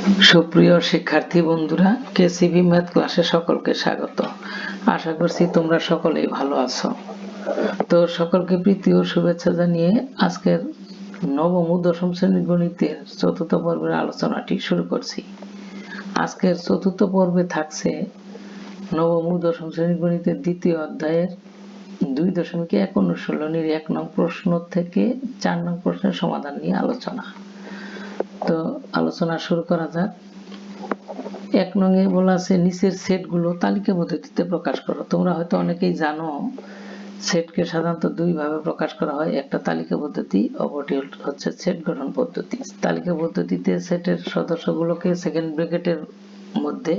সুপ্রিয় শিক্ষার্থী বন্ধুরা, কেসিবি ম্যাথ ক্লাসে সকলকে স্বাগত। আশা করছি তোমরা সকলেই ভালো আছো। তো সকলকে প্রীতি ও শুভেচ্ছা জানিয়ে আজকের নবম ও দশম শ্রেণীর গণিতের চতুর্থ পর্বের আলোচনাটি শুরু করছি। আজকের চতুর্থ পর্বে থাকছে নবম ও দশম শ্রেণীর গণিতের দ্বিতীয় অধ্যায়ের 2.1 অনুশীলনীর 1 নং প্রশ্ন থেকে 4 নং প্রশ্নের সমাধান নিয়ে আলোচনা। তো আলোচনা শুরু করা যাক। 1 নং এ বলা আছে নিচের সেটগুলো তালিকা পদ্ধতিতে প্রকাশ করো। তোমরা হয়তো অনেকেই জানো সেটকে সাধারণত দুই ভাবে প্রকাশ করা হয়, একটা তালিকা পদ্ধতি, অপরটি হচ্ছে সেট গঠন পদ্ধতি। তালিকা পদ্ধতিতে সেটের সদস্যগুলোকে সেকেন্ড ব্র্যাকেটের মধ্যে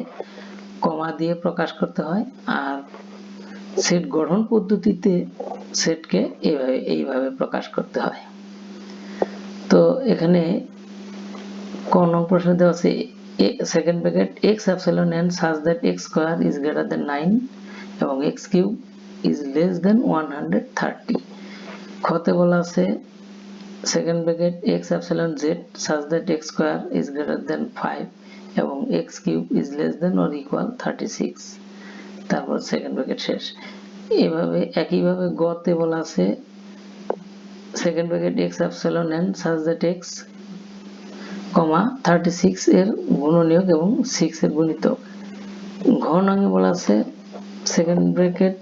কমা দিয়ে প্রকাশ করতে হয়, আর সেট গঠন পদ্ধতিতে সেটকে এইভাবে প্রকাশ করতে হয়। তো এখানে ক নং প্রশ্ন দেওয়া আছে second bracket x epsilon n such that x square is greater than 9 এবং x cube is less than 130। খতে বলা আছে second bracket x epsilon z such that x square is greater than 5 এবং x cube is less than or equal 36। তারপর second bracket শেষ। এভাবে একইভাবে গতে বলা আছে second bracket x epsilon n such that x 36 এর গুণনীয়ক এবং 6 এর গুণিতক। ঘ নঙে বলা আছে second bracket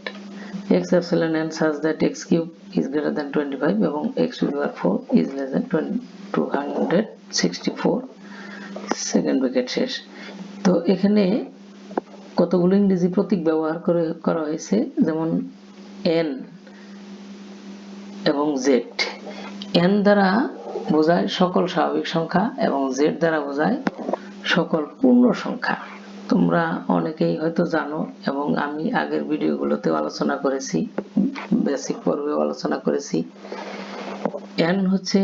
x epsilon n such that x cube is greater than 25 এবং x to the power 4 is less than 264। Second bracket শেষ। তো এখানে কতগুলো ইংরেজি প্রতীক ব্যবহার করা হয়েছে, যেমন n এবং z। n দ্বারা বোঝায় সকল স্বাভাবিক সংখ্যা এবং z দ্বারা বোঝায় সকল পূর্ণ সংখ্যা। তোমরা অনেকেই হয়তো জানো এবং আমি আগের ভিডিওগুলোতে আলোচনা করেছি, বেসিক পর্বেও আলোচনা করেছি। n হচ্ছে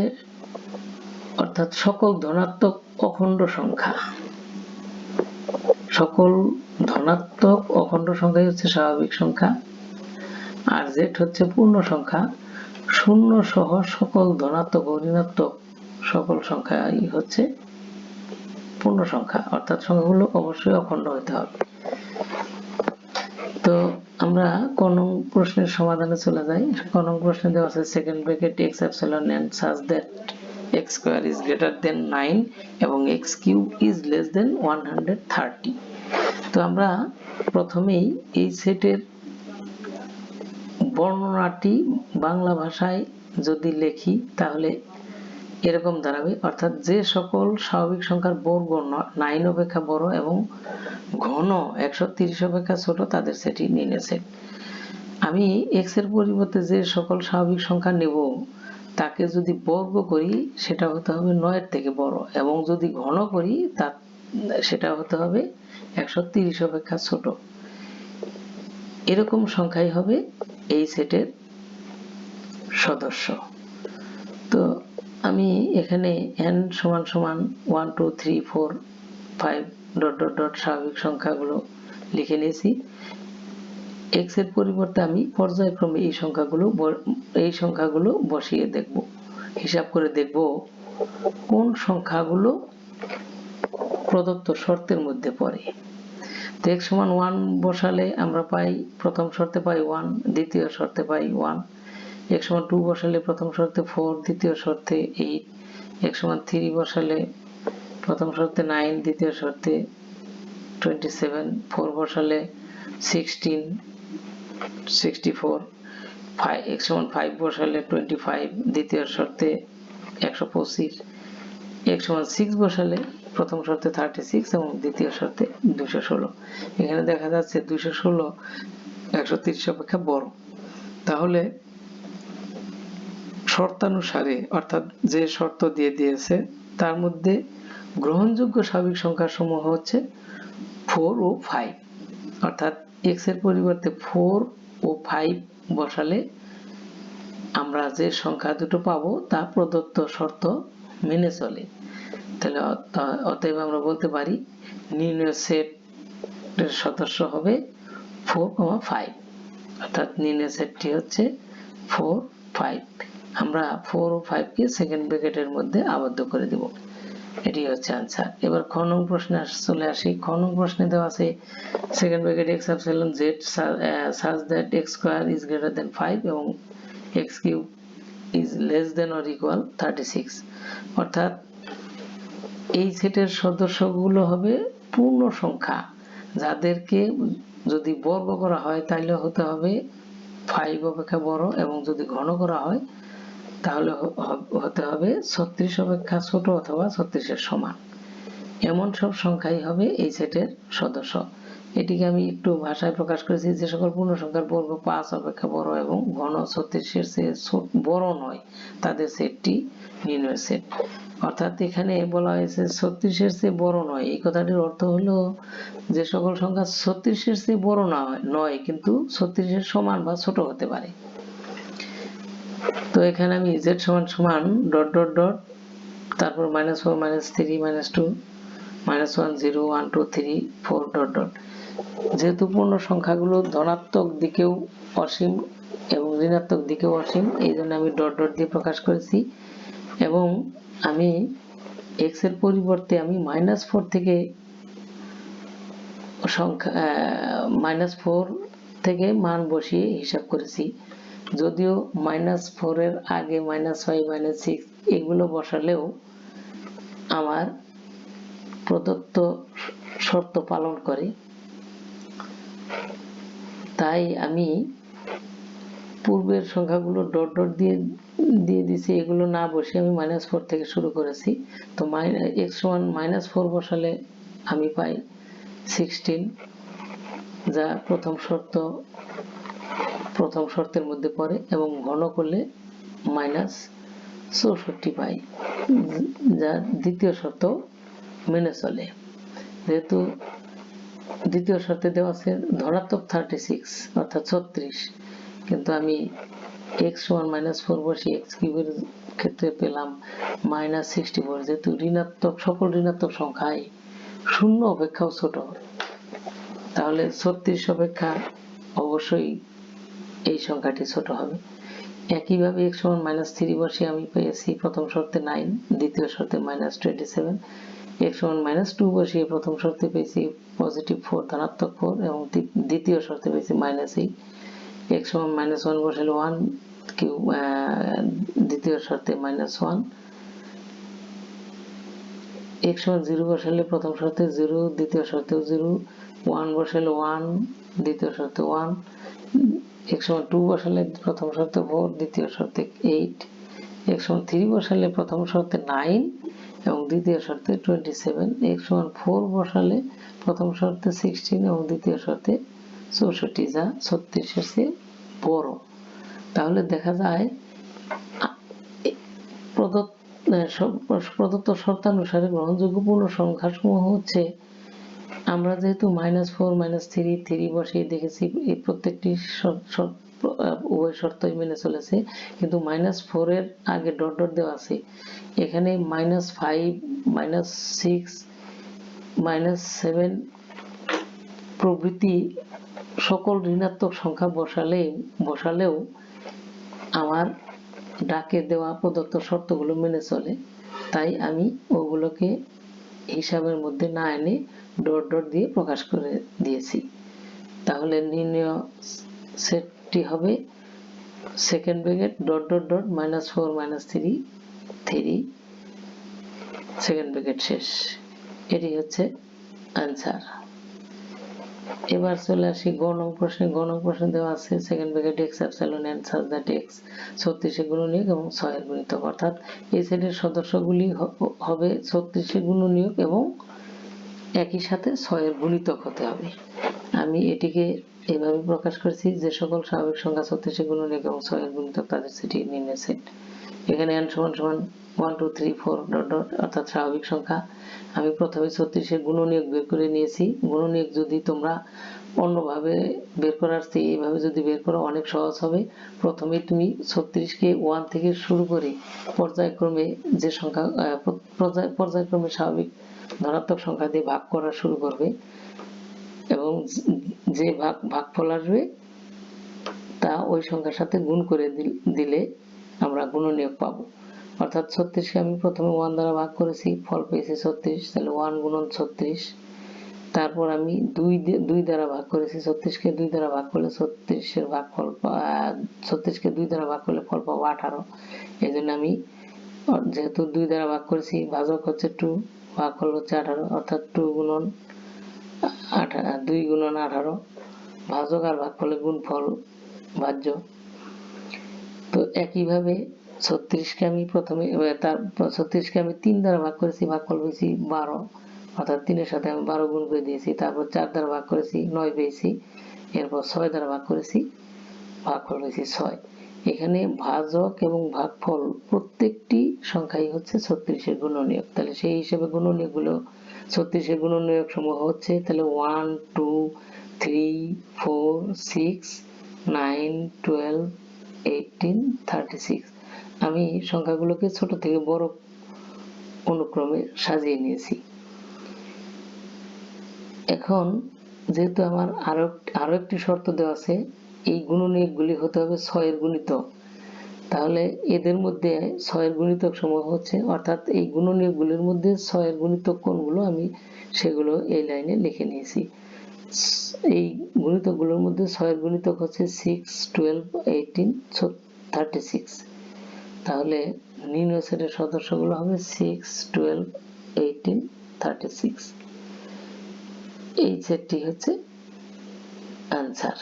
অর্থাৎ সকল ধনাত্মক অখণ্ড সংখ্যা। সকল ধনাত্মক অখণ্ড সংখ্যাই হচ্ছে স্বাভাবিক সংখ্যা, আর z হচ্ছে পূর্ণ সংখ্যা। শূন্য সহ সকল ধনাত্মক ও ঋণাত্মক সকল সংখ্যাই হচ্ছে পূর্ণ সংখ্যা, অর্থাৎ সংখ্যাগুলো অবশ্যই অখণ্ড হতে হবে। তো আমরা ক নং প্রশ্নের সমাধানে চলে যাই। ক নং প্রশ্নে দেওয়া আছে second bracket x epsilon n such that x square is greater than 9 এবং x cube is less than 130। তো আমরা প্রথমেই এই সেটের বর্ণনাটি বাংলা ভাষায় যদি লিখি তাহলে এরকম দাঁড়াবে, অর্থাৎ যে সকল স্বাভাবিক সংখ্যার বর্গ 9 অপেক্ষা বড় এবং ঘন 130 অপেক্ষা ছোট তাদের সেটই নির্ণয় সেট। আমি x এর পরিবর্তে যে সকল স্বাভাবিক সংখ্যা নেব তাকে যদি বর্গ করি সেটা হতে হবে 9 এর থেকে বড়, এবং যদি ঘন করি সেটা হতে হবে 130 অপেক্ষা ছোট। এরকম সংখ্যাই হবে এই সেটের সদস্য। তো আমি এখানে n সমান সমান 1 2 3 4 5 ডট ডট ডট স্বাভাবিক সংখ্যাগুলো লিখে নিয়েছি। x এর পরিবর্তে আমি পর্যায়ক্রমে এই সংখ্যাগুলো বসিয়ে দেখব, হিসাব করে দেখব কোন সংখ্যাগুলো প্রদত্ত শর্তের মধ্যে পড়ে। তো x সমান 1 বসালে আমরা পাই প্রথম শর্তে পাই 1, দ্বিতীয় শর্তে পাই 1। x সমান 2 বসালে প্রথম শর্তে 4, দ্বিতীয় শর্তে 8। x সমান 3 বসালে প্রথম শর্তে 9, দ্বিতীয় শর্তে 27। 4 বসালে 16 64। x সমান 5 বসালে 25, দ্বিতীয় শর্তে 125। x সমান 6 বসালে প্রথম শর্তে 36 এবং দ্বিতীয় শর্তে 216। এখানে দেখা যাচ্ছে 216 130 অপেক্ষা বড়। তাহলে শর্তানুসারে, অর্থাৎ যে শর্ত দিয়ে দিয়েছে তার মধ্যে গ্রহণযোগ্য স্বাভাবিক সংখ্যার সমূহ হচ্ছে 4 ও 5, অর্থাৎ x এর পরিবর্তে 4 ও 5 বসালে আমরা যে সংখ্যা দুটো পাবো তা প্রদত্ত শর্ত মেনে চলে। তাহলে অতএব আমরা বলতে পারি নির্ণয় সেটের সদস্য হবে 4, 5, অর্থাৎ নির্ণয় সেটটি হচ্ছে 4, 5। আমরা 4 ও 5 কে সেকেন্ড ব্র্যাকেটের মধ্যে আবদ্ধ করে দেব। এটি হচ্ছে आंसर। এবার খ নং প্রশ্নে চলে আসি। খ নং প্রশ্নে দেওয়া আছে second bracket x epsilon z such that x square is greater than 5 এবং x cube is less than or equal 36। অর্থাৎ এই সেটের সদস্যগুলো হবে পূর্ণ সংখ্যা, যাদেরকে যদি বর্গ করা হয় তাহলে হতে হবে 5 অপেক্ষা বড়, এবং যদি ঘন করা হয় তাহলে হতে হবে 36 অপেক্ষা ছোট অথবা 36 এর সমান। এমন সব সংখ্যাই হবে এই সেটের সদস্য। এটিকে আমি একটু ভাষায় প্রকাশ করেছি, যে সকল পূর্ণ সংখ্যার বর্গ 5 অপেক্ষা বড় এবং ঘন 36 এর চেয়ে বড় নয় তাদের সেটটি নির্ণয়ের সেট। অর্থাৎ এখানে বলা হয়েছে 36 এর চেয়ে বড় নয়, এই কথাটির অর্থ হলো যে সকল সংখ্যা 36 এর চেয়ে বড় নয় কিন্তু 36 এর সমান বা ছোট হতে পারে। তো এখানে আমি z সমান সমান ডট ডট ডট তারপর -4 -3 -2 -1 0 1 2 3 4 ডট ডট। যেহেতু পূর্ণ সংখ্যাগুলো ধনাত্মক দিকেও অসীম এবং ঋণাত্মক দিকেও অসীম, এই জন্য আমি ডট ডট দিয়ে প্রকাশ করেছি। এবং আমি x এর পরিবর্তে আমি -4 থেকে সংখ্যা -4 থেকে মান বসিয়ে হিসাব করেছি। যদিও -4 এর আগে -5 -6 এগুলো বসালেও আমার প্রদত্ত শর্ত পালন করে, তাই আমি পূর্বের সংখ্যাগুলো ডট ডট দিয়ে দিয়েছি, এগুলো না বসে আমি -4 থেকে শুরু করেছি। তো x সমান -4 বসালে আমি পাই 16, যা প্রথম শর্তের মধ্যে পড়ে, এবং ঘন করলে -64 পাই, যা দ্বিতীয় শর্ত মেনে চলে। যেহেতু দ্বিতীয় শর্তে দেওয়া আছে ধনাত্মক 36 অর্থাৎ 36, কিন্তু আমি x সমান -4 বসে x কিউবের ক্ষেত্রে পেলাম -64। যেহেতু সকল ঋণাত্মক সংখ্যায় 0 অপেক্ষাও ছোট, তাহলে 36 অপেক্ষা অবশ্যই এই সংখ্যাটি ছোট হবে। একইভাবে x সমান -3 বসে আমি পেয়েছি প্রথম শর্তে 9, দ্বিতীয় শর্তে -27। x সমান -2 বসিয়ে প্রথম শর্তে পেয়েছি +4 ধনাত্মক 4, এবং দ্বিতীয় শর্তে পেয়েছি -8। x সমান -1 বসালে 1 কিউব, দ্বিতীয় শর্তে -1। x সমান 0 বসালে প্রথম শর্তে 0, দ্বিতীয় শর্তেও 0। 1 বসালে 1, দ্বিতীয় শর্তে 1। x সমান 2 বসালে প্রথম শর্তে 4, দ্বিতীয় শর্তে 8। x সমান 3 বসালে প্রথম শর্তে 9 এবং দ্বিতীয় শর্তে 27। x সমান 4 বসালে প্রথম শর্তে 16 এবং দ্বিতীয় শর্তে 64, যা 36 এর চেয়ে বড়। তাহলে দেখা যায় প্রদত্ত শর্তানুসারে গ্রহণযোগ্য পূর্ণ সংখ্যাসমূহ হচ্ছে, আমরা যেহেতু -4 -3 3 বসিয়ে দেখেছি এই প্রত্যেকটি উভয় শর্তই মেনে চলেছে, কিন্তু -4 এর আগে ডট ডট দেওয়া আছে। এখানে -5 -6 -7 প্রভৃতি সকল ঋণাত্মক সংখ্যা বসালেও আমার ডাকে দেওয়া প্রদত্ত শর্তগুলো মেনে চলে, তাই আমি ওগুলোকে হিসাবের মধ্যে না এনে ডট ডট দিয়ে প্রকাশ করে দিয়েছি। তাহলে নির্ণয় সেটটি হবে second bracket dot dot dot -4 -3 3 second bracket শেষ। এটি হচ্ছে आंसर। এবার চলে আসি গ নং প্রশ্নে। গ নং প্রশ্নে দেওয়া আছে second bracket x epsilon n such that x 36 এর গুণনীয়ক এবং 6 এর গুণিতক। অর্থাৎ এই সেটের সদস্যগুলি হবে 36 এর গুণনীয়ক এবং একই সাথে 6 এর গুণিতক হতে হবে। আমি এটিকে এভাবে প্রকাশ করেছি, যে সকল স্বাভাবিক সংখ্যা 36 এর গুণনীয়ক এবং 6 এর গুণিতক তাদের সেটই নির্ণয় সেট। এখানে n সমান সমান 1 2 3 4 ডট ডট অর্থাৎ স্বাভাবিক সংখ্যা। আমি প্রথমে 36 এর গুণনীয়ক বের করে নিয়েছি। গুণনীয়ক যদি তোমরা অন্যভাবে বের করার চেয়ে এইভাবে যদি বের করো অনেক সহজ হবে। প্রথমে তুমি 36 কে 1 থেকে শুরু করে পর্যায়ক্রমে যে সংখ্যা পর্যায়ক্রমে স্বাভাবিক ধনাত্মক সংখ্যা দিয়ে ভাগ করা শুরু করবে, এবং যে ভাগফল আসবে তা ওই সংখ্যার সাথে গুণ করে দিলে আমরা গুণনীয়ক পাবো। অর্থাৎ 36কে আমি প্রথমে 1 দ্বারা ভাগ করেছি, ফল পেয়েছি 36, তাহলে 1 গুণন 36। তারপর আমি 2 দ্বারা ভাগ করেছি, 36কে 2 দ্বারা ভাগ করলে 36-এর ভাগফল 36কে 2 দ্বারা ভাগ করলে ফল পাবো 18। এই জন্য আমি যেহেতু 2 দ্বারা ভাগ করেছি, ভাজক হচ্ছে 2, ভাগফল হচ্ছে 18, অর্থাৎ 2 গুণন 2 গুণন 18, ভাজক আর ভাগফলের গুণফল ভাজ্য। তো একইভাবে 36কে আমি প্রথমে 36কে আমি 3 দ্বারা ভাগ করেছি, ভাগফল পেয়েছি 12, অর্থাৎ 3-এর সাথে আমি 12 গুণ করে দিয়েছি। তারপর 4 দ্বারা ভাগ করেছি, 9 পেয়েছি। এরপর 6 দ্বারা ভাগ করেছি, ভাগফল পেয়েছি 6। এখানে ভাজক এবং ভাগফল প্রত্যেকটি সংখ্যাই হচ্ছে 36-এর গুণনীয়ক। তাহলে সেই হিসেবে গুণনীয়কগুলো 36-এর গুণনীয়ক সমূহ হচ্ছে, তাহলে 1, 2, 3, 4, 6, 9, 12, 18, 36। আমি সংখ্যাগুলোকে ছোট থেকে বড় অনুক্রমে সাজিয়ে নিয়েছি। এখন যেহেতু আমার আরো একটি শর্ত দেওয়া আছে, এই গুণনীয়কগুলি হতে হবে 6 এর গুণিতক। তাহলে এদের মধ্যে 6 এর গুণিতক সমূহ হচ্ছে, অর্থাৎ এই গুণনীয়কগুলির মধ্যে 6 এর গুণিতক কোনগুলো আমি সেগুলো এই লাইনে লিখে নিয়েছি। এই গুণিতকগুলোর মধ্যে 6 এর গুণিতক হচ্ছে 6, 12, 18, 36। তাহলে নির্ণয় সেটের সদস্যগুলো হবে 6, 12, 18, 36। এই সেটটি হচ্ছে আনসার।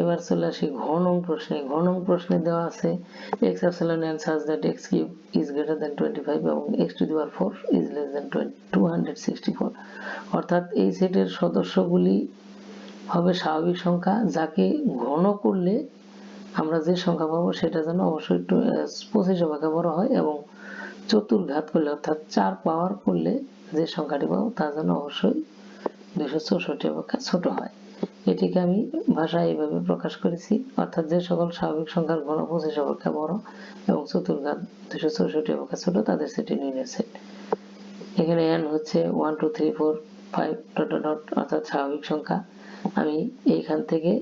এবার চলে আসি ঘ নং প্রশ্নে। ঘ নং প্রশ্নে দেওয়া আছে x epsilon n such that x cube is greater than 25 এবং x to the power 4 is less than 264। অর্থাৎ এই সেটের সদস্যগুলি হবে স্বাভাবিক সংখ্যা, যাকে ঘন করলে আমরা যে সংখ্যা পাবো সেটা যেন অবশ্যই 25 অপেক্ষা বড় হয়, এবং চতুর্ঘাত করলে অর্থাৎ 4 পাওয়ার করলে যে সংখ্যাটি পাবো তা যেন অবশ্যই 264 অপেক্ষা ছোট হয়। এটিকে আমি ভাষায় এইভাবে প্রকাশ করেছি, অর্থাৎ যে সকল স্বাভাবিক সংখ্যার ঘন 25 অপেক্ষা বড় এবং চতুর্ঘাত 264 অপেক্ষা ছোট তাদের সেটি নির্ণয় সেট। এখানে n হচ্ছে 1, 2, 3, 4, 5 ... অর্থাৎ স্বাভাবিক সংখ্যা। আমি এইখান থেকে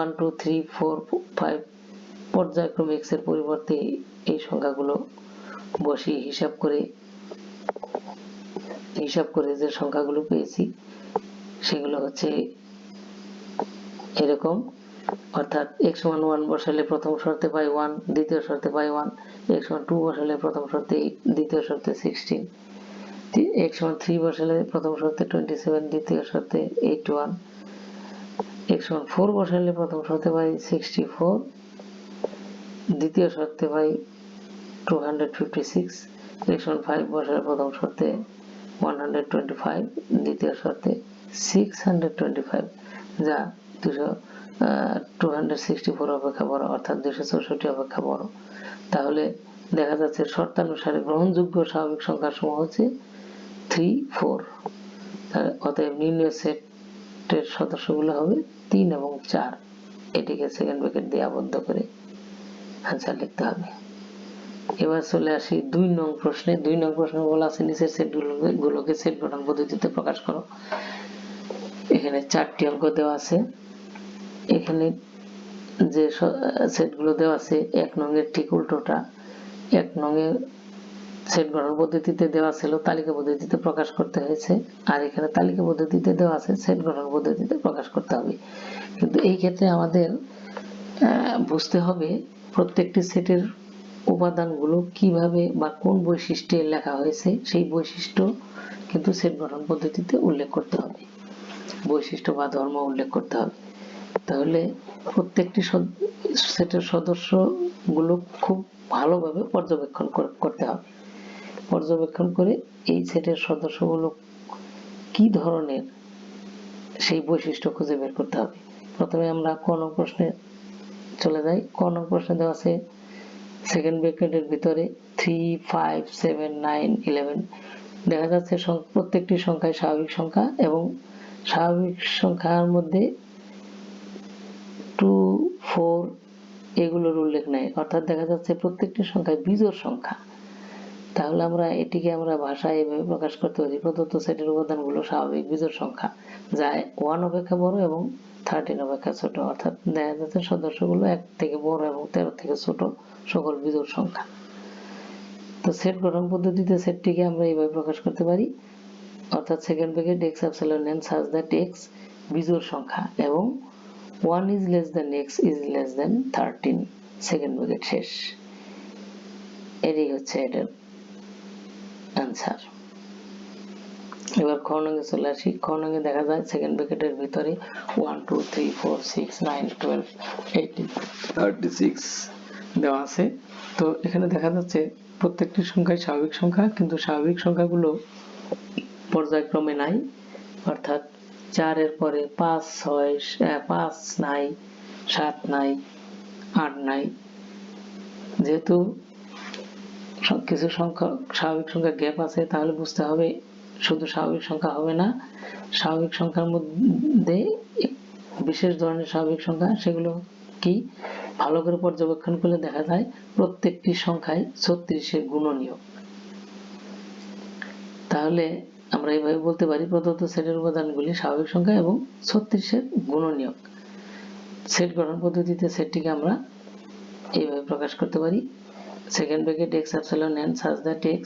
1, 2, 3, 4, 5 পর্যায়ক্রমে x এর পরিবর্তে এই সংখ্যাগুলো বসিয়ে হিসাব করে যে সংখ্যাগুলো পেয়েছি সেগুলো হচ্ছে এরকম, অর্থাৎ x = 1 বসালে প্রথম শর্তে পাই 1, দ্বিতীয় শর্তে পাই 1, x = 2 বসালে প্রথম শর্তে 8, দ্বিতীয় শর্তে 16, x = 3 বসালে প্রথম শর্তে 27, দ্বিতীয় শর্তে 81, x = 4 বসালে প্রথম শর্তে পাই 64, দ্বিতীয় শর্তে পাই 256, x = 5 বসালে প্রথম শর্তে 125, দ্বিতীয় শর্তে 625, যা 264 অপেক্ষা বড়, অর্থাৎ 264 অপেক্ষা বড়। তাহলে দেখা যাচ্ছে শর্তানুসারে গ্রহণযোগ্য স্বাভাবিক সংখ্যার সমূহ হচ্ছে 3, 4। অতএব নির্ণয় সেটের সদস্যগুলো হবে 3 এবং 4। এটিকে সেকেন্ড ব্র্যাকেট দিয়ে আবদ্ধ করে আনসার লিখতে হবে। এবার চলে আসি 2 নং প্রশ্নে। 2 নং প্রশ্নে বলা আছে নিচের সেটগুলোকে সেট গঠন পদ্ধতিতে প্রকাশ করো। এখানে 4টি অঙ্ক দেওয়া আছে। এখানে যে সেটগুলো দেওয়া আছে 1 নং এর ঠিক উল্টোটা। 1 নং এর সেট গঠন পদ্ধতিতে দেওয়া ছিল, তালিকা পদ্ধতিতে প্রকাশ করতে হয়েছে, আর এখানে তালিকা পদ্ধতিতে দেওয়া আছে সেট গঠন পদ্ধতিতে প্রকাশ করতে হবে। কিন্তু এই ক্ষেত্রে আমাদের বুঝতে হবে প্রত্যেকটি সেটের উপাদানগুলো কিভাবে বা কোন বৈশিষ্ট্যে লেখা হয়েছে সেই বৈশিষ্ট্য কিন্তু সেট গঠন পদ্ধতিতে উল্লেখ করতে হবে, বৈশিষ্ট্য বা ধর্ম উল্লেখ করতে হবে। তাহলে প্রত্যেকটি সেটের সদস্যগুলো খুব ভালোভাবে পর্যবেক্ষণ করতে হবে। পর্যবেক্ষণ করে এই সেটের সদস্যগুলো কি ধরনের সেই বৈশিষ্ট্য খুঁজে বের করতে হবে। প্রথমে আমরা ক নং প্রশ্নে চলে যাই। ক নং প্রশ্নে দেওয়া আছে সেকেন্ড ব্র্যাকেটের ভিতরে 3, 5, 7, 9, 11। দেখা যাচ্ছে প্রত্যেকটি সংখ্যায় স্বাভাবিক সংখ্যা এবং স্বাভাবিক সংখ্যার মধ্যে 2, 4 এগুলোর উল্লেখ নাই, অর্থাৎ দেখা যাচ্ছে প্রত্যেকটি সংখ্যায় বিজোড় সংখ্যা। তাহলে এটিকে আমরা ভাষায় এভাবে প্রকাশ করতে পারি প্রদত্ত সেটের উপাদানগুলো স্বাভাবিক বিজোড় সংখ্যা, যা 1 অপেক্ষা বড় এবং 13 অপেক্ষা ছোট, অর্থাৎ দেখা যাচ্ছে সদস্যগুলো 1 থেকে বড় এবং 13 থেকে ছোট সকল বিজোড় সংখ্যা। তো সেট গঠন পদ্ধতিতে সেটটিকে আমরা এইভাবে প্রকাশ করতে পারি, অর্থাৎ second bracket x epsilon n such that x বিজোড় সংখ্যা এবং 1 is less than x is less than 13 second bracket শেষ। এটাই হচ্ছে এটার অ্যান্সার। এবার খ নঙ্গে চলে আসি। খ নঙ্গে দেখা যায় সেকেন্ড ব্র্যাকেটের ভিতরে 1 2 3 4 6 9 12 18 36 দেওয়া আছে। তো এখানে দেখা যাচ্ছে প্রত্যেকটি সংখ্যাই স্বাভাবিক সংখ্যা, কিন্তু স্বাভাবিক সংখ্যাগুলো পর্যায়ক্রমে নাই, অর্থাৎ 4 এর পরে 5 5 নাই, 7 নাই, 8 নাই। যেহেতু কিছু সংখ্যা স্বাভাবিক সংখ্যা গ্যাপ আছে, তাহলে বুঝতে হবে শুধু স্বাভাবিক সংখ্যা হবে না, স্বাভাবিক সংখ্যার মধ্যে বিশেষ ধরনের স্বাভাবিক সংখ্যা, সেগুলো কি ভালো করে পর্যবেক্ষণ করলে দেখা যায় প্রত্যেকটি সংখ্যায় 36-এর গুণনীয়ক। তাহলে আমরা এইভাবে বলতে পারি প্রদত্ত সেটের উপাদানগুলি স্বাভাবিক সংখ্যা এবং 36-এর গুণনীয়ক। সেট গঠন পদ্ধতিতে সেটটিকে আমরা এইভাবে প্রকাশ করতে পারি, second bracket x epsilon n such that x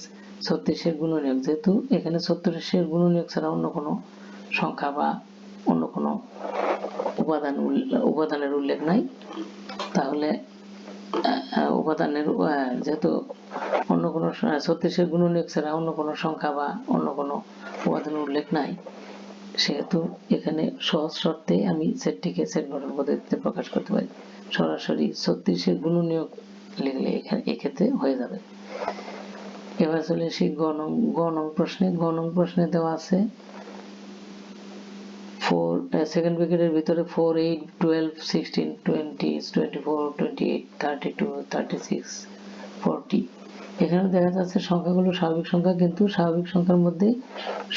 36-এর গুণনীয়ক। যেহেতু এখানে 36-এর গুণনীয়ক ছাড়া অন্য কোনো সংখ্যা বা অন্য কোনো উপাদানের উল্লেখ নাই, তাহলে যেহেতু অন্য কোনো 36-এর গুণনীয়ক ছাড়া অন্য কোনো সংখ্যা বা অন্য কোনো উপাদানের উল্লেখ নাই, সেহেতু এখানে সহজ শর্তে আমি সেটটিকে সেট গঠন পদ্ধতিতে প্রকাশ করতে পারি। সরাসরি 36-এর গুণনীয়ক লিখলে এক্ষেত্রে হয়ে যাবে। এবার চলে আসি গ নং প্রশ্নে। গ নং প্রশ্নে দেওয়া আছে সেকেন্ড ব্র্যাকেটের ভিতরে 4 8 12 16 20 24 28 32 36 40। এখানে দেখা যাচ্ছে সংখ্যাগুলো স্বাভাবিক সংখ্যা, কিন্তু স্বাভাবিক সংখ্যার মধ্যে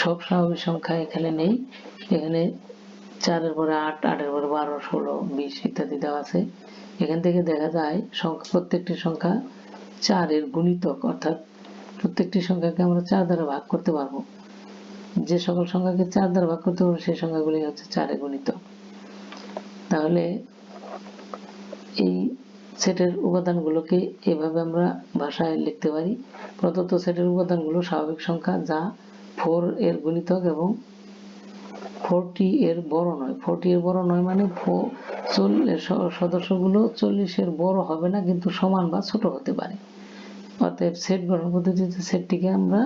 সব স্বাভাবিক সংখ্যা এখানে নেই। এখানে 4 এর পরে 8, 8 এর পরে 12, 16, 20 ইত্যাদি দেওয়া আছে। এখান থেকে দেখা যায় প্রত্যেকটি সংখ্যা 4 এর গুণিতক, অর্থাৎ প্রত্যেকটি সংখ্যাকে আমরা 4 দ্বারা ভাগ করতে পারবো। যে সকল সংখ্যাকে 4 দ্বারা ভাগ করতে পারবো সেই সংখ্যাগুলি হচ্ছে 4 এর গুণিতক। তাহলে এই সেটের উপাদানগুলোকে এভাবে আমরা ভাষায় লিখতে পারি, প্রদত্ত সেটের উপাদানগুলো স্বাভাবিক সংখ্যা যা 4 এর গুণিতক এবং 40 এর বড় নয়। 40 এর বড় নয় মানে সদস্যগুলো 40 এর বড় হবে না, কিন্তু সমান বা ছোট হতে পারে। অতএব সেট গঠন পদ্ধতিতে সেটটিকে আমরা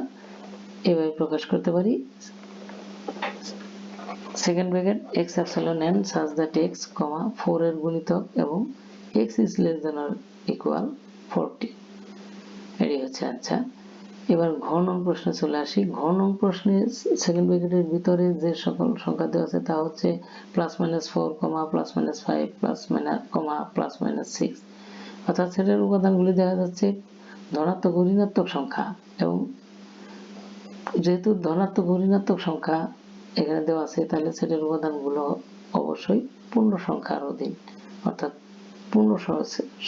এভাবে প্রকাশ করতে পারি, second bracket x epsilon n such that x, 4 এর গুণিতক এবং x is less than or equal 40। এটাই হচ্ছে আচ্ছা। এবার ঘ নং প্রশ্নে চলে আসি। ঘ নং প্রশ্নে সেকেন্ড ব্র্যাকেটের ভিতরে যে সকল সংখ্যা দেওয়া আছে তা হচ্ছে +-4, +-5, +-6, অর্থাৎ সেটের উপাদানগুলি দেখা যাচ্ছে ধনাত্মক ও ঋণাত্মক সংখ্যা, এবং যেহেতু ধনাত্মক ও ঋণাত্মক সংখ্যা এখানে দেওয়া আছে, তাহলে সেটের উপাদানগুলো অবশ্যই পূর্ণ সংখ্যার অধীন, অর্থাৎ পূর্ণ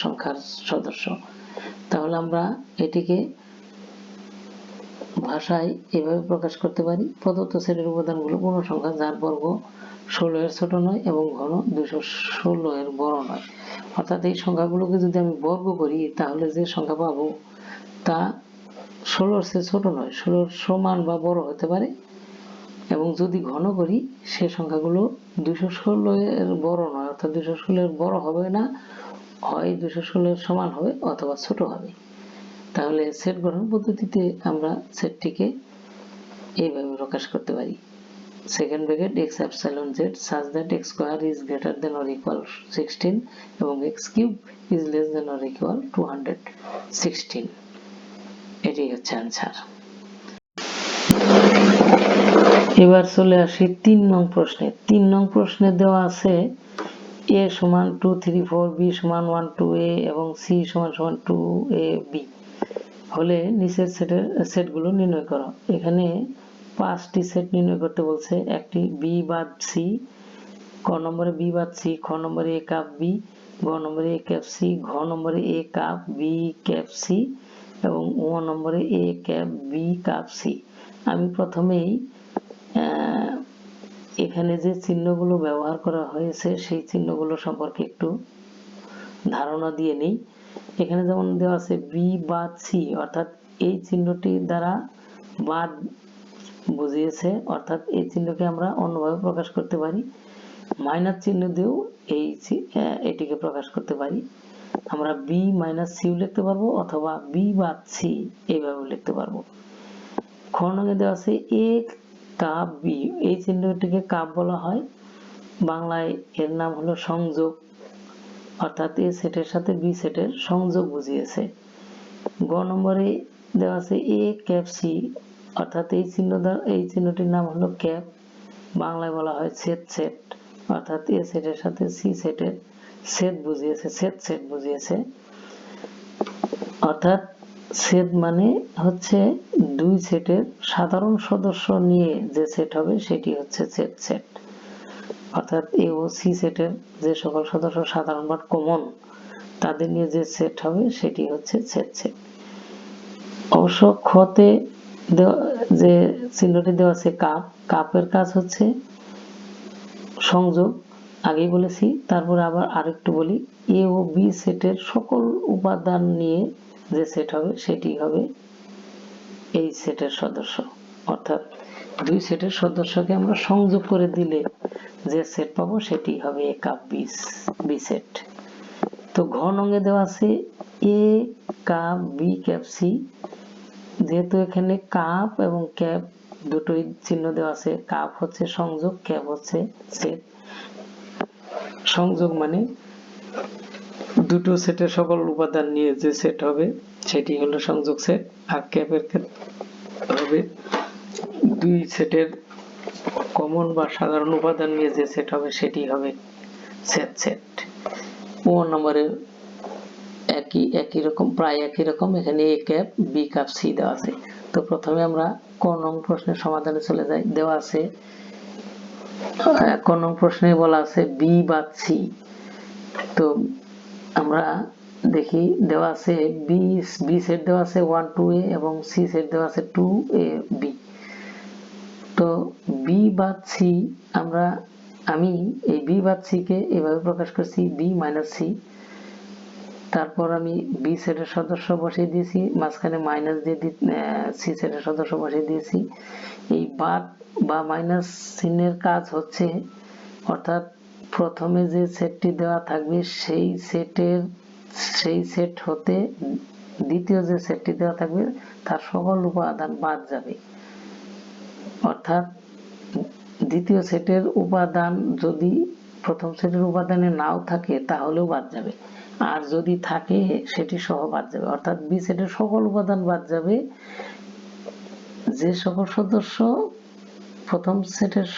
সংখ্যার সদস্য। তাহলে আমরা এটিকে ভাষায় এভাবে প্রকাশ করতে পারি, প্রদত্ত সেটের উপাদানগুলো পূর্ণ সংখ্যা যার বর্গ 16 এর ছোট নয় এবং ঘন 216 এর বড় নয়। অর্থাৎ এই সংখ্যাগুলোকে যদি আমি বর্গ করি তাহলে যে সংখ্যা পাবো তা 16 এর চেয়ে ছোট নয়, 16 এর সমান বা বড় হতে পারে, এবং যদি ঘন করি সে সংখ্যাগুলো 216 এর বড় নয়, অর্থাৎ 216 এর বড় হবে না, হয় 216 এর সমান হবে অথবা ছোট হবে। তাহলে সেট গঠন পদ্ধতিতে আমরা সেটটিকে এইভাবে প্রকাশ করতে পারি, second bracket x epsilon z such that x square is greater than or equal 16 এবং x cube is less than or equal 216। এটাই হচ্ছে आंसर। এবার চলে আসি 3 নং প্রশ্নে। 3 নং প্রশ্নে দেওয়া আছে a সমান 2 3 4, b সমান 1 2 a এবং c সমান 2 a b হলে নিচের সেটগুলো নির্ণয় করো। এখানে 5টি সেট নির্ণয় করতে বলছে। একটি b বাদ c, ক নম্বরে b বাদ c, খ নম্বরে a কাপ b, গ নম্বরে a ক্যাপ c, ঘ নম্বরে a cup b cap c এবং ও নম্বরে a cap b cup c। আমি প্রথমেই এখানে যে চিহ্নগুলো ব্যবহার করা হয়েছে সেই চিহ্নগুলো সম্পর্কে একটু ধারণা দিয়ে নেই। এখানে যেমন দেওয়া আছে বি বা সি, অর্থাৎ এই চিহ্নটি দ্বারা বাদ বুঝিয়েছে, অর্থাৎ এই চিহ্নকে আমরা অন্যভাবে প্রকাশ করতে পারি। মাইনাস চিহ্ন দিয়েও এটিকে প্রকাশ করতে পারি। আমরা বি মাইনাস সিও লিখতে পারবো অথবা বি বা সি এইভাবে লিখতে পারবো। খ নঙে দেওয়া আছে এ কাপ বি, এই চিহ্নটিকে কাপ বলা হয়, বাংলায় এর নাম হলো সংযোগ, অর্থাৎ এ সেটের সাথে বি সেটের সংযোগ বুঝিয়েছে। গ নম্বরে দেওয়া আছে এ ক্যাপ সি, অর্থাৎ এই চিহ্নটির নাম হলো ক্যাপ, বাংলায় বলা হয় ছেদ সেট, অর্থাৎ এ সেটের সাথে সি সেটের ছেদ সেট বুঝিয়েছে। অর্থাৎ ছেদ মানে হচ্ছে দুই সেটের সাধারণ সদস্য নিয়ে যে সেট হবে সেটি হচ্ছে ছেদ সেট, অর্থাৎ এ ও সি সেটের যে সকল সদস্য সাধারণ বা কমন তাদের নিয়ে যে সেট হবে সেটি হচ্ছে ছেদ সেট। অবশ্য খতে যে চিহ্নটি দেওয়া আছে কাপ, কাপের কাজ হচ্ছে সংযোগ, আগেই বলেছি। তারপরে আবার আরেকটু বলি, এ ও বি সেটের সকল উপাদান নিয়ে যে সেট হবে সেটি হবে এই সেটের সদস্য, অর্থাৎ দুই সেটের সদস্যকে আমরা সংযোগ করে দিলে যে সেট পাবো সেটি হবে এ কাপ বি সেট। তো ঘ নঙে দেওয়া আছে A cup B cap C, যেহেতু এখানে কাপ এবং ক্যাপ দুটোই চিহ্ন দেওয়া আছে, কাপ হচ্ছে সংযোগ, ক্যাপ হচ্ছে সেট। সংযোগ মানে দুটো সেটের সকল উপাদান নিয়ে যে সেট হবে সেটি হলো সংযোগ সেট, আর ক্যাপের হবে দুই সেটের কমন বা সাধারণ উপাদান নিয়ে যে সেট হবে সেটি হবে ছেদ সেট। ও নম্বরে একই রকম, প্রায় একই রকম, এখানে এ ক্যাপ বি কাপ সি দেওয়া আছে। তো প্রথমে আমরা ক নং প্রশ্নের সমাধানে চলে যাই। দেওয়া আছে ক নং প্রশ্নে বলা আছে বি বা সি। তো আমরা দেখি দেওয়া আছে বি সেট দেওয়া আছে 1 2a এবং সি সেট দেওয়া আছে 2a b। তো বি বা সি আমি এই বি বা সি কে এভাবে প্রকাশ করছি বি মাইনাস সি, তারপর আমি বি সেটের সদস্য বসিয়ে দিয়েছি, মাঝখানে মাইনাস দিয়ে সি সেটের সদস্য বসিয়ে দিয়েছি। এই বাদ বা মাইনাস চিহ্নের কাজ হচ্ছে, অর্থাৎ প্রথমে যে সেটটি দেওয়া থাকবে সেই সেট হতে দ্বিতীয় যে সেটটি দেওয়া থাকবে তার সকল উপাদান বাদ যাবে, অর্থাৎ দ্বিতীয় সেটের উপাদান যদি প্রথম সেটের উপাদানে নাও থাকে তাহলেও বাদ যাবে, আর যদি থাকে সেটি সহ বাদ যাবে, অর্থাৎ বি সেটের সকল উপাদান বাদ যাবে, যে সকল সদস্য প্রথম সেটের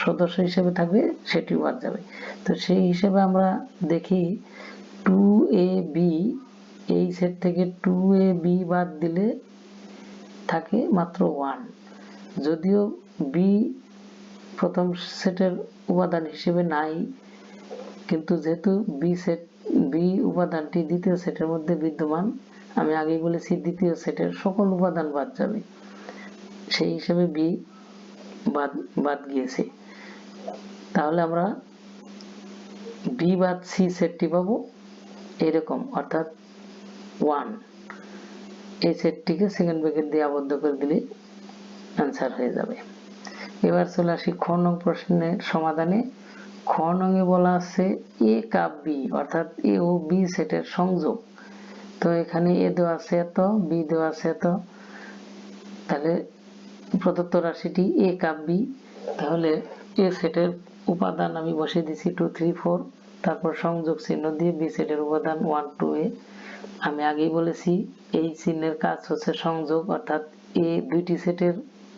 সদস্য হিসেবে থাকবে সেটি বাদ যাবে। তো সেই হিসেবে আমরা দেখি 2ab, এই সেট থেকে 2ab বাদ দিলে থাকে মাত্র 1, যদিও বি প্রথম সেটের উপাদান হিসেবে নাই, কিন্তু যেহেতু বি উপাদানটি দ্বিতীয় সেটের মধ্যে বিদ্যমান, আমি আগেই বলেছি দ্বিতীয় সেটের সকল উপাদান বাদ যাবে, সেই হিসেবে বি বাদ গিয়েছে। তাহলে আমরা বি বাদ সি সেটটি পাবো এরকম, অর্থাৎ 1। এই সেটটিকে সেকেন্ড ব্র্যাকেট দিয়ে আবদ্ধ করে দিলে অ্যান্সার হয়ে যাবে। এবার চলে আসি খ নং প্রশ্নের সমাধানে। খ নঙে বলা আছে এ কাপ বি, অর্থাৎ এ ও বি সেটের সংযোগ। তো এখানে এ দেওয়া আছে এত, বি দেওয়া আছে এত, তাহলে প্রদত্ত রাশিটি এ কাপ বি, তাহলে এ সেটের উপাদান আমি বসিয়ে দিছি 2 3 4, তারপর সংযোগ চিহ্ন দিয়ে বি সেটের উপাদান 1 2a। আমি আগেই বলেছি এই চিহ্নের কাজ হচ্ছে সংযোগ, অর্থাৎ এ দুইটি সেটের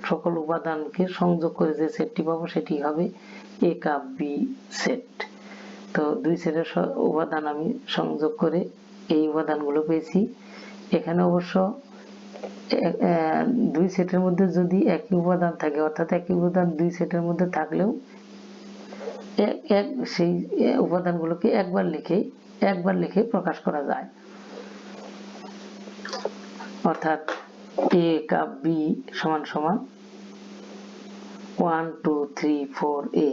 সকল উপাদানকে সংযোগ করে যে সেটটি পাবো সেটি হবে এ কাপ বি সেট। তো দুই সেটের উপাদান আমি সংযোগ করে এই উপাদানগুলো পেয়েছি। এখানে অবশ্য দুই সেটের মধ্যে যদি একই উপাদান থাকে, অর্থাৎ একই উপাদান দুই সেটের মধ্যে থাকলেও সেই উপাদানগুলোকে একবার লিখে প্রকাশ করা যায়, অর্থাৎ এ কাপ বি সমান সমান 1 2 3 4 এ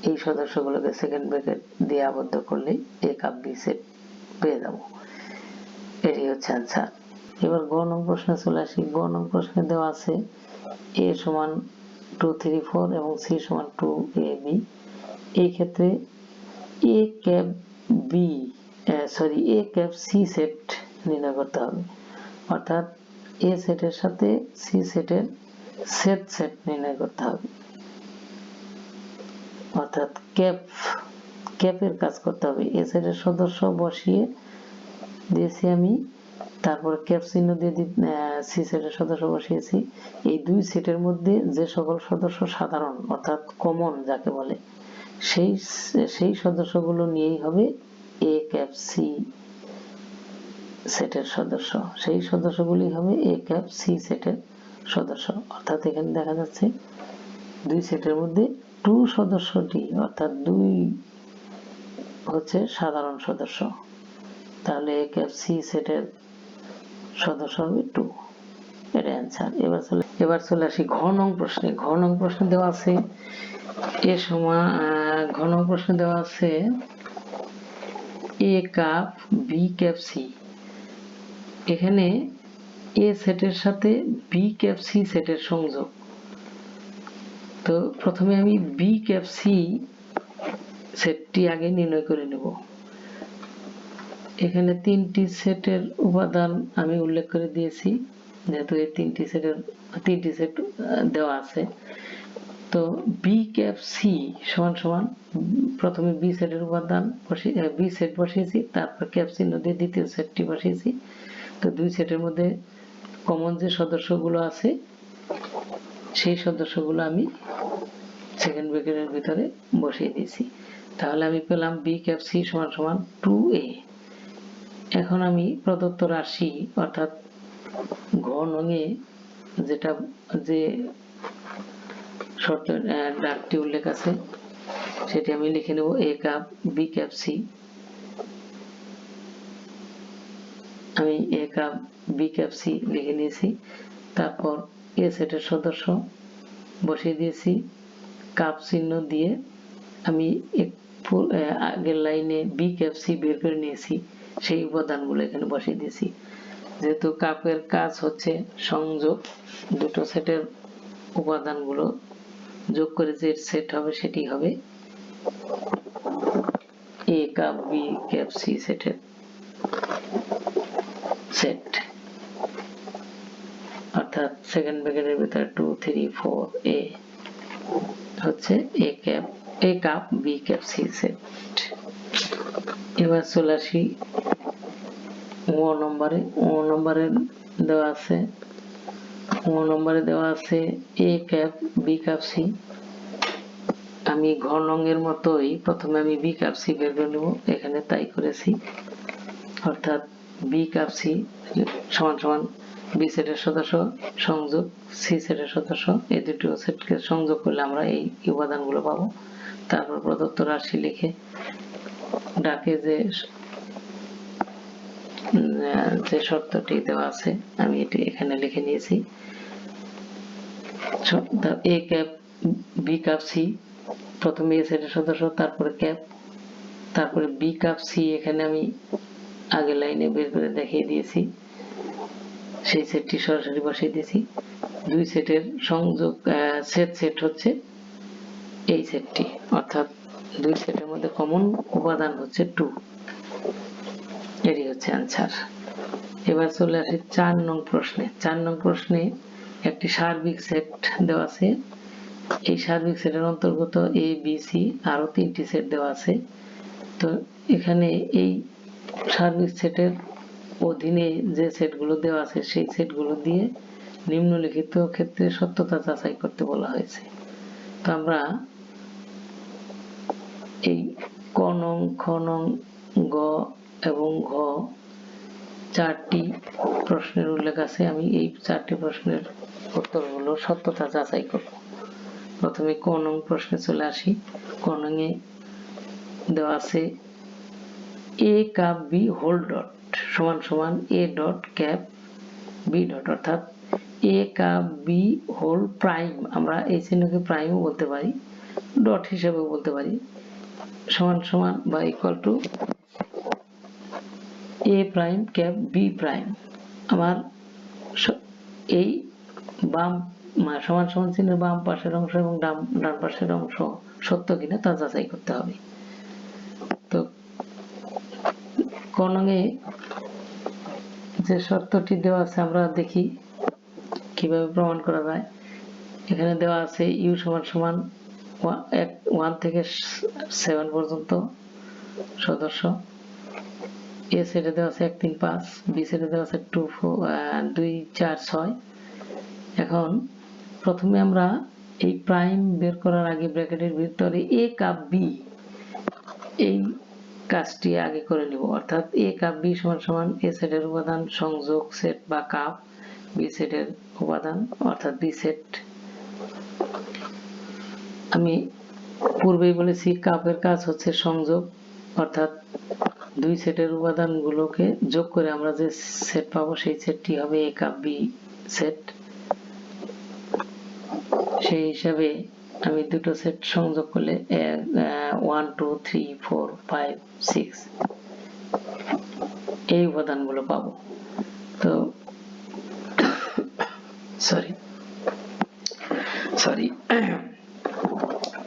এই সদস্যগুলোকে সেকেন্ড ব্র্যাকেট দিয়ে আবদ্ধ করলে এ কাপ বি সেট পেয়ে যাব। এটি হচ্ছে आंसर। এবার গ নং প্রশ্নে চলে আসি। গ নং প্রশ্নে দেওয়া আছে a সমান 2 3 4 এবং c সমান 2 a b। এই ক্ষেত্রে a cap b a cap c set নির্ণয় করতে হবে, অর্থাৎ a সেটের সাথে c সেটের সেট নির্ণয় করতে হবে, অর্থাৎ ক্যাপের কাজ করতে হবে। a সেটের সদস্য বসিয়ে দিয়েছি আমি, তারপর ক্যাপ চিহ্ন দিয়ে সি সেটের সদস্য বসিয়েছি। এই দুই সেটের মধ্যে যে সকল সদস্য সাধারণ অর্থাৎ কমন যাকে বলে সেই সদস্যগুলো নিয়েই হবে এ ক্যাপ সি সেটের সদস্য, সেই সদস্যগুলি হবে এ ক্যাপ সি সেটের সদস্য। অর্থাৎ এখানে দেখা যাচ্ছে দুই সেটের মধ্যে 2 সদস্যটি অর্থাৎ 2 হচ্ছে সাধারণ সদস্য, তাহলে এ ক্যাপ সি সেটের সদস্য হবে 2। এটা आंसर। এবার চলে আসি ঘ নং প্রশ্নে। ঘ নং প্রশ্নে দেওয়া আছে এ সমান ঘ নং প্রশ্নে দেওয়া আছে A cup B cap C. এখানে এ সেটের সাথে বি ক্যাপ সি সেটের সংযোগ। তো প্রথমে আমি বি ক্যাপ সি সেটটি আগে নির্ণয় করে নেব। এখানে তিনটি সেটের উপাদান আমি উল্লেখ করে দিয়েছি, যেহেতু এই তিনটি সেট দেওয়া আছে। তো বি ক্যাপ সি সমান সমান প্রথমে বি সেটের উপাদান বি সেট বসিয়েছি, তারপর ক্যাপ চিহ্ন দিয়ে দ্বিতীয় সেটটি বসিয়েছি। তো দুই সেটের মধ্যে কমন যে সদস্যগুলো আছে সেই সদস্যগুলো আমি সেকেন্ড ব্র্যাকেটের ভিতরে বসিয়ে দিয়েছি। তাহলে আমি পেলাম বি ক্যাপ সি সমান সমান 2a। এখন আমি প্রদত্ত রাশি অর্থাৎ ঘ নঙে যে শর্ত ডাকটি উল্লেখ আছে সেটি আমি লিখে নেব এ কাপ বি ক্যাপ সি। আমি এ কাপ বি ক্যাপ সি লিখে নিয়েছি, তারপর এ সেটের সদস্য বসিয়ে দিয়েছি, কাপ চিহ্ন দিয়ে আমি আগের লাইনে বি ক্যাপ সি বের করে নিয়েছি, সেই উপাদানগুলো এখানে বসিয়ে দিয়েছি। যেহেতু কাপের কাজ হচ্ছে সংযোগ, দুটো সেটের উপাদানগুলো যোগ করে যে সেট হবে সেটি হবে A cup B cap C সেটের সেট, অর্থাৎ সেকেন্ড ব্র্যাকেটের ভিতরে 2 3 4 এ হচ্ছে A cup B cap C set. এবার চলে আসি ও নম্বরে দেওয়া আছে A cap B cap C. আমি ঘ নঙের মতোই প্রথমে আমি বি ক্যাপ সি বের করে নেব, এখানে তাই করেছি, অর্থাৎ বি ক্যাপ সি সমান সমান বি সেটের সদস্য সংযোগ সি সেটের সদস্য, এই দুটো সেটকে সংযোগ করলে আমরা এই উপাদানগুলো পাবো। তারপর প্রদত্ত রাশি লিখে ডাকে যে শর্তটি দেওয়া আছে আমি এটি এখানে লিখে নিয়েছি। এ ক্যাপ বি ক্যাপ সি, প্রথমে এ সেটের সদস্য, তারপরে ক্যাপ, তারপরে বি ক্যাপ সি এখানে আমি আগের লাইনে বের করে দেখিয়ে দিয়েছি, সেই সেটটি সরাসরি বসিয়ে দিয়েছি। দুই সেটের সংযোগ সেট হচ্ছে এই সেটটি, অর্থাৎ দুই সেটের মধ্যে কমন উপাদান হচ্ছে 2। এটি হচ্ছে आंसर। এবার চলে আসি 4 নং প্রশ্নে। 4 নং প্রশ্নে একটি সার্বিক সেট দেওয়া আছে। এই সার্বিক সেটের অন্তর্গত এ বি সি আরো 3টি সেট দেওয়া আছে। তো এখানে এই সার্বিক সেটের অধীনে যে সেটগুলো দেওয়া আছে সেই সেটগুলো দিয়ে নিম্নলিখিত ক্ষেত্রে সত্যতা যাচাই করতে বলা হয়েছে। তো আমরা এই ক নং, খ নং, গ এবং ঘ 4টি প্রশ্নের উল্লেখ আছে। আমি এই 4টি প্রশ্নের উত্তরগুলো সত্যতা যাচাই করব। প্রথমে ক নং প্রশ্নে চলে আসি। ক নঙে দেওয়া আছে A cup B whole dot সমান সমান A dot cap B dot, অর্থাৎ A cup B whole prime, আমরা এই চিহ্নকে প্রাইমও বলতে পারি, ডট হিসেবেও বলতে পারি, সমান সমান বা equal to A prime cap B prime. আমার এই বাম সমান সমান চিহ্নের বাম পাশের অংশ এবং ডান পাশের অংশ সত্য কিনা তা যাচাই করতে হবে। তো ক নংয়ে যে শর্তটি দেওয়া আছে আমরা দেখি কিভাবে প্রমাণ করা যায়। এখানে দেওয়া আছে ইউ সমান সমান 1 থেকে 7 পর্যন্ত সদস্য, এ সেটে দেওয়া আছে 1 3 5, বি সেটে দেওয়া আছে 2 4 6। এখন প্রথমে আমরা এই প্রাইম বের করার আগে ব্র্যাকেটের ভিতরে এ কাপ বি এই কাজটি আগে করে নিব, অর্থাৎ এ কাপ বি সমান সমান এ সেটের উপাদান সংযোগ সেট বা কাপ, বি সেটের উপাদান অর্থাৎ বি সেট। আমি পূর্বেই বলেছি কাপের কাজ হচ্ছে সংযোগ, অর্থাৎ দুই সেটের উপাদানগুলোকে যোগ করে আমরা যে সেট পাবো সেই সেটটি হবে এ কাপ বি সেট। সেই হিসাবে আমি দুটো সেট সংযোগ করলে 1 2 3 4 5 6 এই উপাদানগুলো পাবো। তো সরি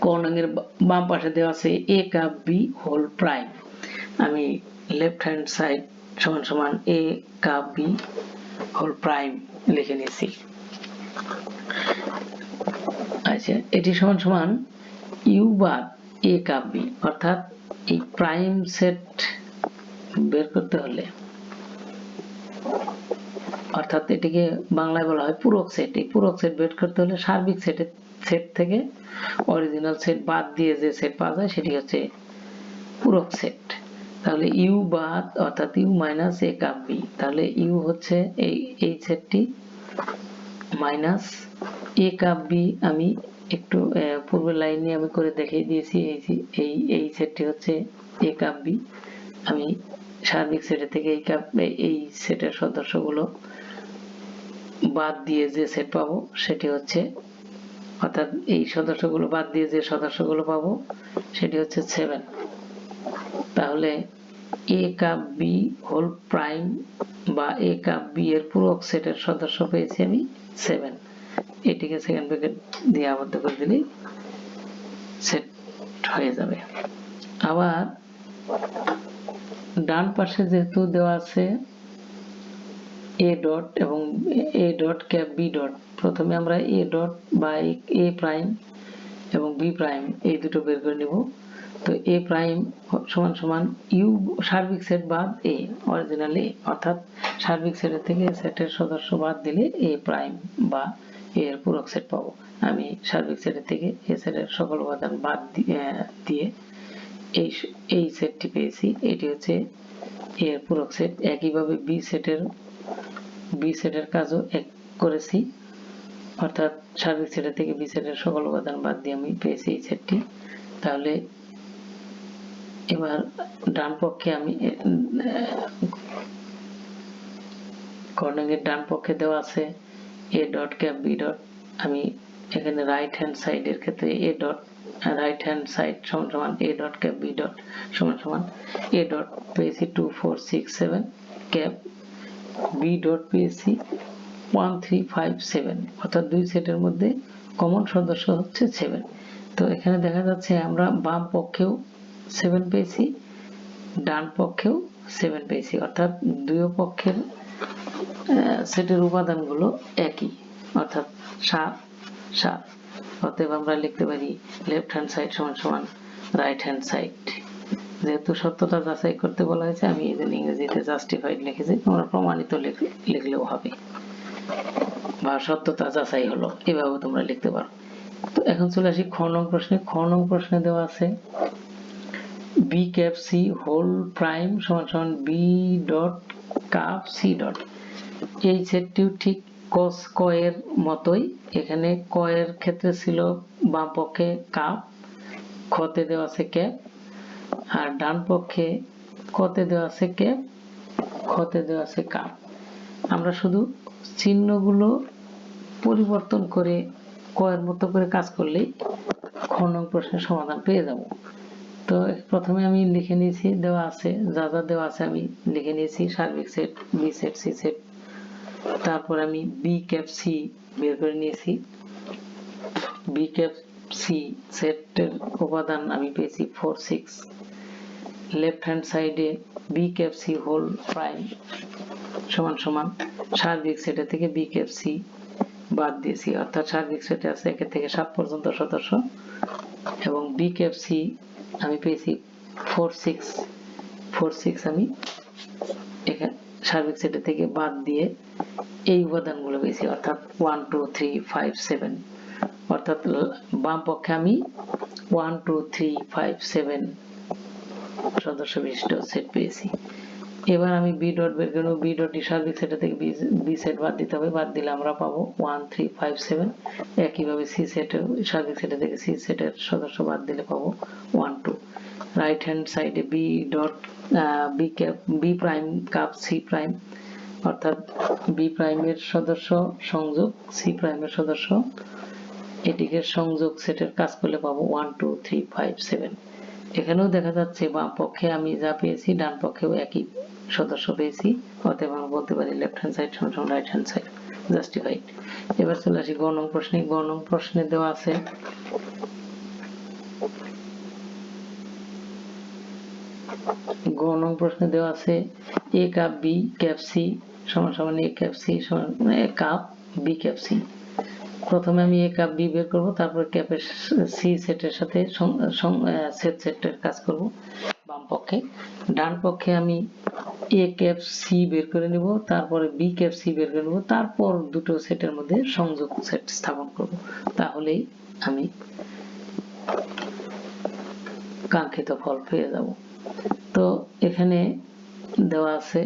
ক নংয়ের বাম পাশে দেওয়া আছে A cup B whole prime, আমি লেফট হ্যান্ড সাইড সমান সমান A cup B whole prime লিখে নিয়েছি। আচ্ছা, এটি সমান সমান ইউ বাদ এ কাপ বি, অর্থাৎ এই প্রাইম সেট বের করতে হলে, অর্থাৎ এটিকে বাংলায় বলা হয় পূরক সেট। এই পূরক সেট বের করতে হলে সার্বিক সেট থেকে অরিজিনাল সেট বাদ দিয়ে যে সেট পাওয়া যায় সেটি হচ্ছে পূরক সেট। তাহলে ইউ বাদ অর্থাৎ U minus A cup B, তাহলে ইউ হচ্ছে এই সেটটি মাইনাস এ কাপ বি, আমি একটু পূর্বের লাইনে আমি করে দেখিয়ে দিয়েছি। এই সেটটি হচ্ছে এ কাপ বি, আমি সার্বিক সেটের থেকে এই সেটের সদস্যগুলো বাদ দিয়ে যে সেট পাবো সেটি হচ্ছে, অর্থাৎ এই সদস্যগুলো বাদ দিয়ে যে সদস্যগুলো পাবো সেটি হচ্ছে 7। তাহলে এ কাপ বি হোল প্রাইম বা এ কাপ বি এর পূরক সেটের সদস্য পেয়েছি আমি 7। এটিকে সেকেন্ড ব্র্যাকেট দিয়ে আবদ্ধ করে দিলেই সেট হয়ে যাবে। আবার ডান পাশে যেহেতু দেওয়া আছে এ ডট এবং A dot cap B dot, প্রথমে আমরা এ ডট বা এ প্রাইম এবং বি প্রাইম এই দুটো বের করে নিব। তো এ প্রাইম সমান সমান ইউ সার্বিক সেট বাদ এ অরিজিনাল এ, অর্থাৎ সার্বিক সেটের থেকে সেটের সদস্য বাদ দিলে এ প্রাইম বা এর পূরক সেট পাবো। আমি সার্বিক সেটের থেকে এ সেটের সকল উপাদান বাদ দিয়ে এই সেটটি পেয়েছি, এটি হচ্ছে এর পূরক সেট। একইভাবে বি সেটের কাজও এক করেছি, অর্থাৎ সার্বিক সেটের থেকে বি সেটের সকল উপাদান বাদ দিয়ে আমি পেয়েছি এই সেটটি। তাহলে এবার ডান পক্ষে আমি কর্ণের ডান পক্ষে দেওয়া আছে A dot cap B dot, আমি এখানে রাইট হ্যান্ড সাইডের ক্ষেত্রে A dot right hand side সমান সমান A dot cap B dot সমান সমান এ ডট পেয়েছি 2 4 6 7 ক্যাপ বি ডট পেয়েছি 1 3 5 7, অর্থাৎ দুই সেটের মধ্যে কমন সদস্য হচ্ছে 7। তো এখানে দেখা যাচ্ছে আমরা বাম পক্ষেও 7 পেয়েছি, ডান পক্ষেও 7 পেয়েছি, অর্থাৎ দুই পক্ষের সেটের উপাদানগুলো একই, অর্থাৎ 7 7। অতএব আমরা লিখতে পারি লেফট হ্যান্ড সাইড সমান সমান রাইট হ্যান্ড সাইড। যেহেতু সত্যতা যাচাই করতে বলা হয়েছে আমি এই জন্য ইংরেজিতে জাস্টিফাইড লিখেছি, তোমরা প্রমাণিত লিখলেও হবে বা সত্যতা যাচাই হলো, এভাবে তোমরা লিখতে পারো। তো এখন চলে আসি খ নং প্রশ্নে। খ নং প্রশ্নে দেওয়া আছে B cap C whole prime সমান সমান B dot cup C dot. এই সেটটিও ঠিক ক এর মতোই, এখানে ক এর ক্ষেত্রে ছিল বাম পক্ষে কাপ, খতে দেওয়া আছে ক্যাপ, আর ডান পক্ষে কতে দেওয়া আছে ক্যাপ, খতে দেওয়া আছে কাপ। আমরা শুধু চিহ্নগুলো পরিবর্তন করে কয়ের মতো করে কাজ করলেই খ নং প্রশ্নের সমাধান পেয়ে যাব। তো প্রথমে আমি লিখে নিয়েছি, দেওয়া আছে যা যা দেওয়া আছে আমি লিখে নিয়েছি, সার্বিক set, B set, C set. তারপর আমি বি ক্যাপ সি বের করে নিয়েছি। বি ক্যাপ সি সেটের উপাদান আমি পেয়েছি 4 6। লেফট হ্যান্ড সাইডে B cap C whole prime সমান সমান সার্বিক সেটের থেকে বি ক্যাপ সি বাদ দিয়েছি, অর্থাৎ সার্বিক সেটে আছে 1 থেকে 7 পর্যন্ত সদস্য এবং বি ক্যাপ সি আমি পেয়েছি 4 6 আমি এখানে সার্বিক সেটের থেকে বাদ দিয়ে এই উপাদানগুলো পেয়েছি, অর্থাৎ 1 2 3 5 7। অর্থাৎ বাম পক্ষে আমি 1 2 3 5 7 সদস্য বিশিষ্ট সেট পেয়েছি। এবার আমি বি ডট বের করব। বি ডট সার্বিক সেট থেকে বি সেট বাদ দিতে হবে, বাদ দিলে আমরা পাবো 1 3 5 7। একইভাবে সি সেটের সার্বিক সেট থেকে সি সেটের সদস্য বাদ দিলে পাবো 1 2। রাইট হ্যান্ড সাইডে B dot B cap B prime cup C prime, অর্থাৎ বি প্রাইমের সদস্য সংযোগ সি প্রাইমের সদস্য, এটিকে সংযোগ সেটের কাজ করলে পাবো 1 2 3 5 7। এখানেও দেখা যাচ্ছে বাম পক্ষে আমি যা পেয়েছি ডান পক্ষেও একই সদস্য পেয়েছি, অতএব আমরা বলতে পারি লেফট হ্যান্ড সাইড সমান রাইট হ্যান্ড সাইড, জাস্টিফাইড। এবার চলে আসি গ নং প্রশ্নে। গ নং প্রশ্নে দেওয়া আছে A cup B cap C সমান সমান এ ক্যাপ সি সমান A cup B cap C. প্রথমে আমি এ কাপ বি বের করব, তারপর ক্যাপের সি সেটের সাথে সেট সেটের কাজ করব বাম পক্ষে। ডান পক্ষে আমি এ ক্যাপ সি বের করে নিব, তারপরে বি ক্যাপ সি বের করে নিব, তারপর দুটো সেটের মধ্যে সংযোগ সেট স্থাপন করব, তাহলেই আমি কাঙ্ক্ষিত ফল পেয়ে যাব। তো এখানে দেওয়া আছে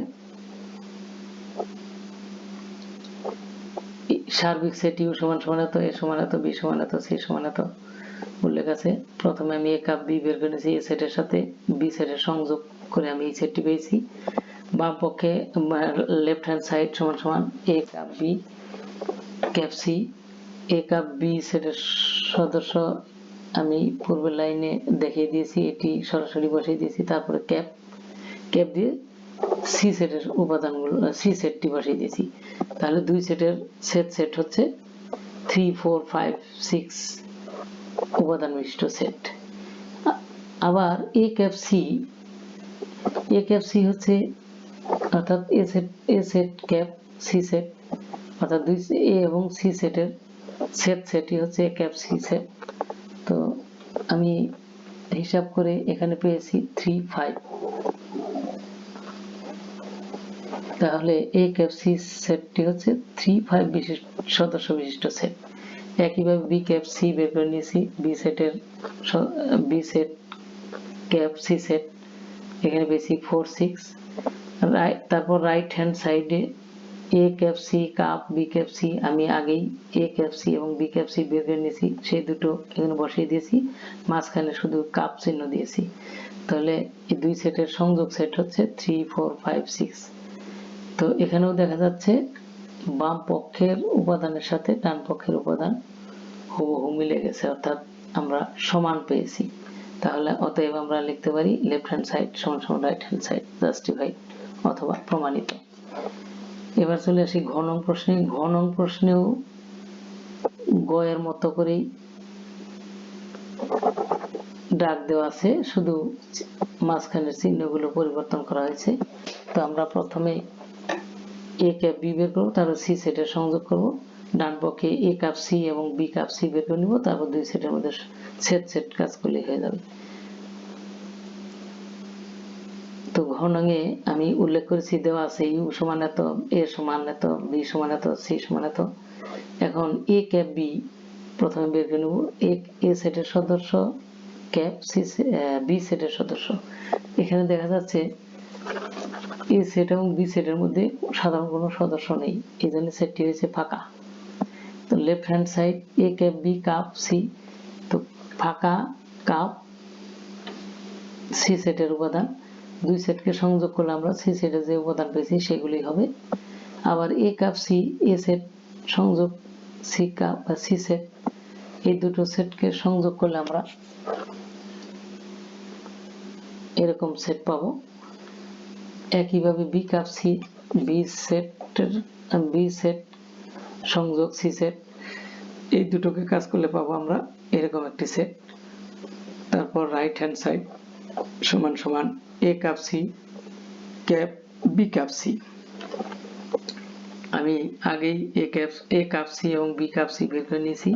সার্বিক সেট ইউ সমান সমান এত, এ সমান এত, বি সমান এত, সি সমান এত উল্লেখ আছে। প্রথমে আমি এ কাপ বি বের করে নিয়েছি, এ সেটের সাথে বি সেটের সংযোগ করে আমি এই সেটটি পেয়েছি। বাম পক্ষে লেফট হ্যান্ড সাইড সমান সমান A cup B cap C. A cup B সেটের সদস্য আমি পূর্বের লাইনে দেখিয়ে দিয়েছি, এটি সরাসরি বসিয়ে দিয়েছি। তারপরে ক্যাপ দিয়ে সি সেটের উপাদানগুলো সি সেটটি বসিয়ে দিয়েছি, তাহলে দুই সেটের সেট হচ্ছে 3 4 5 6 উপাদান বিশিষ্ট সেট। আবার এ ক্যাপ সি হচ্ছে অর্থাৎ এ সেট ক্যাপ সি সেট, অর্থাৎ দুই এ এবং সি সেটের সেটই হচ্ছে এ ক্যাপ সি সেট। তো আমি হিসাব করে এখানে পেয়েছি 3 5, তাহলে এ ক্যাপ সি সেটটি হচ্ছে 3 5 সদস্য বিশিষ্ট সেট। একইভাবে বি ক্যাপ সি বের করে নিয়েছি, B set cap C set, এখানে পেয়েছি 4 6। তারপর রাইট হ্যান্ড সাইডে A cap C cup B cap C, আমি আগেই এ ক্যাপ সি এবং বি ক্যাপ সি বের করে নিয়েছি, সেই দুটো এখানে বসিয়ে দিয়েছি, মাঝখানে শুধু কাপ চিহ্ন দিয়েছি। তাহলে এই দুই সেটের সংযোগ সেট হচ্ছে 3 4 5 6। তো এখানেও দেখা যাচ্ছে বাম পক্ষের উপাদানের সাথে ডান পক্ষের উপাদান হুবহু মিলে গেছে, অর্থাৎ আমরা সমান পেয়েছি। তাহলে অতএব আমরা লিখতে পারি লেফট হ্যান্ড সাইড সমান সমান রাইট হ্যান্ড সাইড, জাস্টিফাইড অথবা প্রমাণিত। এবার চলে আসি ঘ নং প্রশ্নে। ঘ নং প্রশ্নেও গ এর মতো করেই ডাক দেওয়া আছে, শুধু মাঝখানের চিহ্নগুলো পরিবর্তন করা হয়েছে। তো আমরা প্রথমে এ ক্যাপ বি বের করবো, তারপর সি সেটের সংযোগ করব, ডান পক্ষে এ কাপ সি এবং বি কাপ সি বের করে নিব, তারপর দুই সেটের মধ্যে সেট কাজ করলে হয়ে যাবে। তো ঘ নঙে আমি উল্লেখ করেছি দেওয়া আছে ইউ সমান এত, এ সমান এত, বি সমান এত, সি সমান এত। এখন এ ক্যাপ বি প্রথমে বের করে নেব, এ সেটের সদস্য ক্যাপ বি সেটের সদস্য। এখানে দেখা যাচ্ছে এ সেট এবং বি সেটের মধ্যে সাধারণ কোনো সদস্য নেই, এই জন্য সেটটি হয়েছে ফাঁকা। তো লেফট হ্যান্ড সাইড এ ক্যাপ বি কাপ সি, তো ফাঁকা কাপ সি সেটের উপাদান, দুই সেটকে সংযোগ করলে আমরা সি সেটের যে উপাদান পেয়েছি সেগুলি হবে। আবার এ কাপ সি এ সেট সংযোগ সি কাপ বা সি সেট, এই দুটো সেটকে সংযোগ করলে আমরা এরকম সেট পাবো। একইভাবে B cup C B set সংযোগ সি সেট, এই দুটোকে কাজ করলে পাবো আমরা এরকম একটি সেট। তারপর রাইট হ্যান্ড সাইড সমান সমান A cup C cap B cup C. আমি আগেই এ কাপ সি এবং বি কাপ সি বের করে নিয়েছি।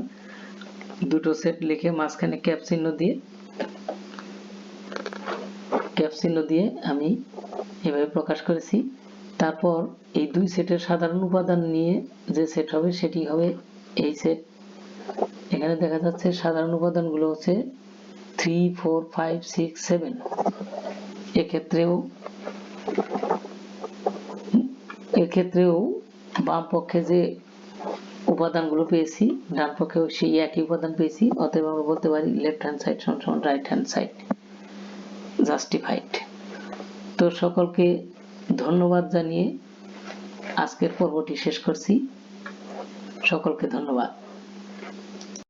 দুটো সেট লিখে মাঝখানে ক্যাপ চিহ্ন দিয়ে আমি এভাবে প্রকাশ করেছি। তারপর এই দুই সেটের সাধারণ উপাদান নিয়ে যে সেট হবে সেটি হবে এই সেট। এখানে দেখা যাচ্ছে সাধারণ উপাদানগুলো হচ্ছে 3, 4, 5, 6, 7। এক্ষেত্রেও বাম পক্ষে যে উপাদানগুলো পেয়েছি ডান পক্ষেও সেই একই উপাদান পেয়েছি, অতএব আমরা বলতে পারি লেফট হ্যান্ড সাইড সমান রাইট হ্যান্ড সাইড, জাস্টিফাইড। তো সকলকে ধন্যবাদ জানিয়ে আজকের পর্বটি শেষ করছি। সকলকে ধন্যবাদ।